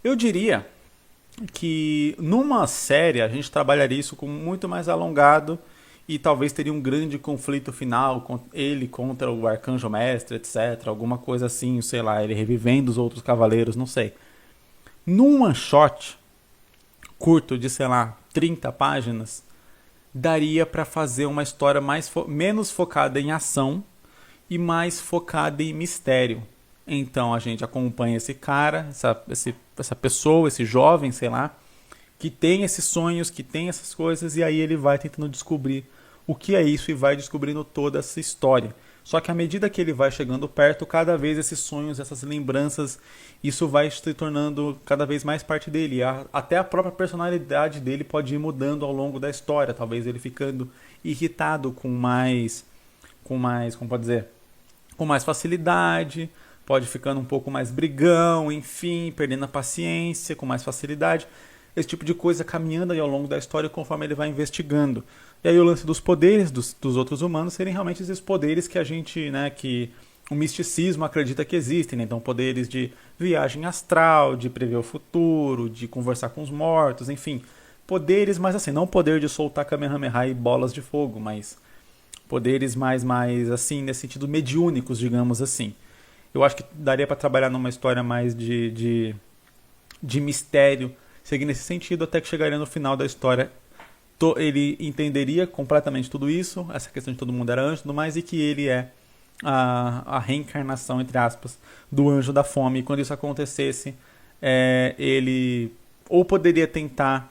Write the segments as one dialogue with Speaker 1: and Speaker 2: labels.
Speaker 1: Eu diria que numa série a gente trabalharia isso com muito mais alongado e talvez teria um grande conflito final com ele contra o Arcanjo Mestre, etc. Alguma coisa assim, sei lá, ele revivendo os outros cavaleiros, não sei. Num one shot curto de, sei lá, 30 páginas, daria pra fazer uma história menos focada em ação e mais focada em mistério. Então a gente acompanha esse cara, essa pessoa, esse jovem, sei lá, que tem esses sonhos, que tem essas coisas, e aí ele vai tentando descobrir o que é isso e vai descobrindo toda essa história. Só que à medida que ele vai chegando perto, cada vez esses sonhos, essas lembranças, isso vai se tornando cada vez mais parte dele. Até a própria personalidade dele pode ir mudando ao longo da história. Talvez ele ficando irritado como pode dizer, com mais facilidade, pode ficando um pouco mais brigão, enfim, perdendo a paciência com mais facilidade. Esse tipo de coisa caminhando aí ao longo da história conforme ele vai investigando. E aí o lance dos poderes dos outros humanos serem realmente esses poderes que a gente, né, que o misticismo acredita que existem, né? Então poderes de viagem astral, de prever o futuro, de conversar com os mortos, enfim. Poderes, mas assim, não poder de soltar Kamehameha e bolas de fogo, mas poderes mais assim, nesse sentido mediúnicos, digamos assim. Eu acho que daria para trabalhar numa história mais de mistério, seguir nesse sentido até que chegaria no final da história. Ele entenderia completamente tudo isso, essa questão de todo mundo era anjo e tudo mais, e que ele é a reencarnação, entre aspas, do anjo da fome. E quando isso acontecesse, ele ou poderia tentar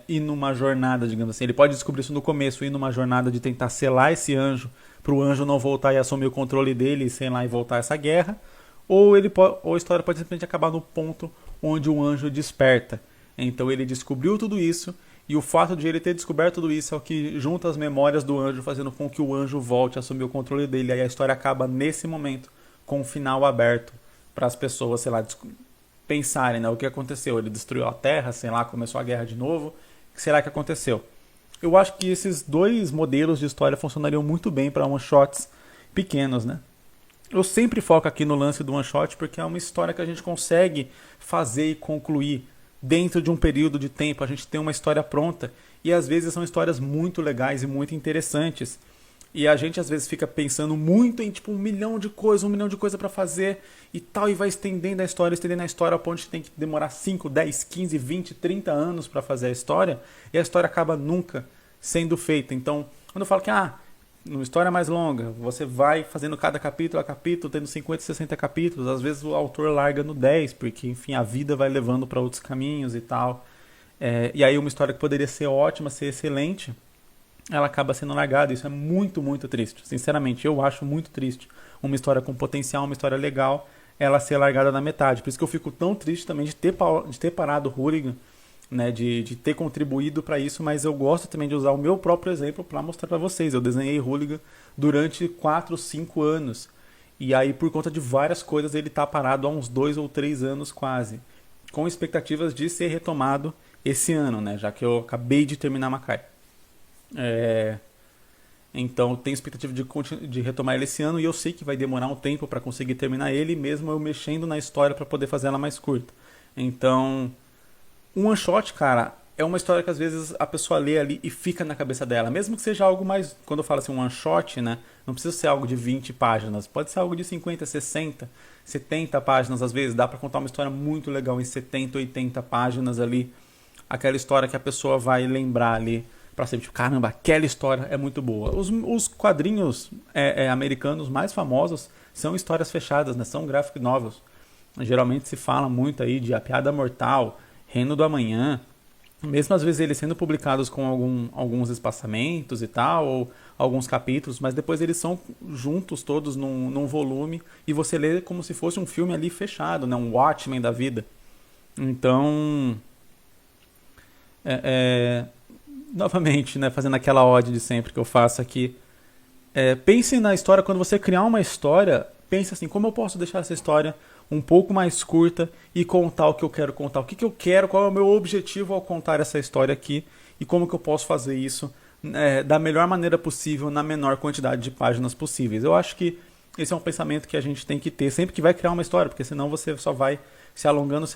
Speaker 1: ir numa jornada, digamos assim. Ele pode descobrir isso no começo, ir numa jornada de tentar selar esse anjo, para o anjo não voltar e assumir o controle dele, sei lá, e voltar essa guerra. Ou a história pode simplesmente acabar no ponto onde o anjo desperta. Então ele descobriu tudo isso, e o fato de ele ter descoberto tudo isso é o que junta as memórias do anjo, fazendo com que o anjo volte a assumir o controle dele. Aí a história acaba nesse momento, com o final aberto, para as pessoas, sei lá, pensarem, né, o que aconteceu. Ele destruiu a Terra, sei lá, começou a guerra de novo. O que será que aconteceu? Eu acho que esses dois modelos de história funcionariam muito bem para one-shots pequenos, né? Eu sempre foco aqui no lance do one-shot porque é uma história que a gente consegue fazer e concluir dentro de um período de tempo. A gente tem uma história pronta e às vezes são histórias muito legais e muito interessantes. E a gente às vezes fica pensando muito em tipo um milhão de coisas para fazer e tal, e vai estendendo a história ao ponto de tem que demorar 5, 10, 15, 20, 30 anos para fazer a história, e a história acaba nunca sendo feita. Então, quando eu falo que numa história mais longa, você vai fazendo cada capítulo a capítulo, tendo 50, 60 capítulos, às vezes o autor larga no 10, porque enfim, a vida vai levando para outros caminhos e tal. E aí uma história que poderia ser ótima, ser excelente, ela acaba sendo largada. Isso é muito, muito triste. Sinceramente, eu acho muito triste uma história com potencial, uma história legal, ela ser largada na metade. Por isso que eu fico tão triste também de ter parado o Hooligan, né, de ter contribuído para isso, mas eu gosto também de usar o meu próprio exemplo para mostrar para vocês. Eu desenhei Hooligan durante 4, 5 anos. E aí, por conta de várias coisas, ele está parado há uns 2 ou 3 anos quase, com expectativas de ser retomado esse ano, né, já que eu acabei de terminar Makai. Então tenho expectativa de retomar ele esse ano, e eu sei que vai demorar um tempo para conseguir terminar ele, mesmo eu mexendo na história para poder fazer ela mais curta. Então, um one shot, cara, é uma história que às vezes a pessoa lê ali e fica na cabeça dela, mesmo que seja algo mais, quando eu falo assim, um one shot, né, não precisa ser algo de 20 páginas, pode ser algo de 50, 60, 70 páginas, às vezes dá para contar uma história muito legal em 70, 80 páginas ali, aquela história que a pessoa vai lembrar ali pra sempre, tipo, caramba, aquela história é muito boa. Os quadrinhos americanos mais famosos são histórias fechadas, né? São graphic novels. Geralmente se fala muito aí de A Piada Mortal, Reino do Amanhã, mesmo às vezes eles sendo publicados com alguns espaçamentos e tal, ou alguns capítulos, mas depois eles são juntos todos num volume, e você lê como se fosse um filme ali fechado, né? Um Watchmen da vida. Então, novamente, né, fazendo aquela ode de sempre que eu faço aqui, pense na história. Quando você criar uma história, pense assim, como eu posso deixar essa história um pouco mais curta e contar o que eu quero contar, o que eu quero, qual é o meu objetivo ao contar essa história aqui, e como que eu posso fazer isso da melhor maneira possível, na menor quantidade de páginas possíveis. Eu acho que esse é um pensamento que a gente tem que ter sempre que vai criar uma história, porque senão você só vai se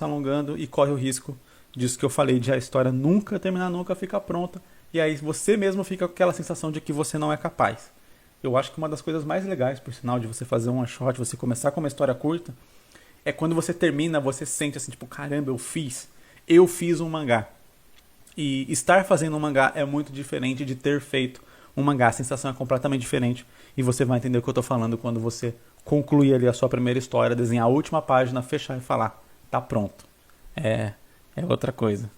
Speaker 1: alongando e corre o risco disso que eu falei, de a história nunca terminar, nunca ficar pronta, e aí você mesmo fica com aquela sensação de que você não é capaz. Eu acho que uma das coisas mais legais, por sinal, de você fazer um one shot, você começar com uma história curta, é quando você termina, você sente assim, tipo, caramba, eu fiz um mangá. E estar fazendo um mangá é muito diferente de ter feito um mangá. A sensação é completamente diferente. E você vai entender o que eu tô falando quando você concluir ali a sua primeira história, desenhar a última página, fechar e falar, tá pronto. É outra coisa.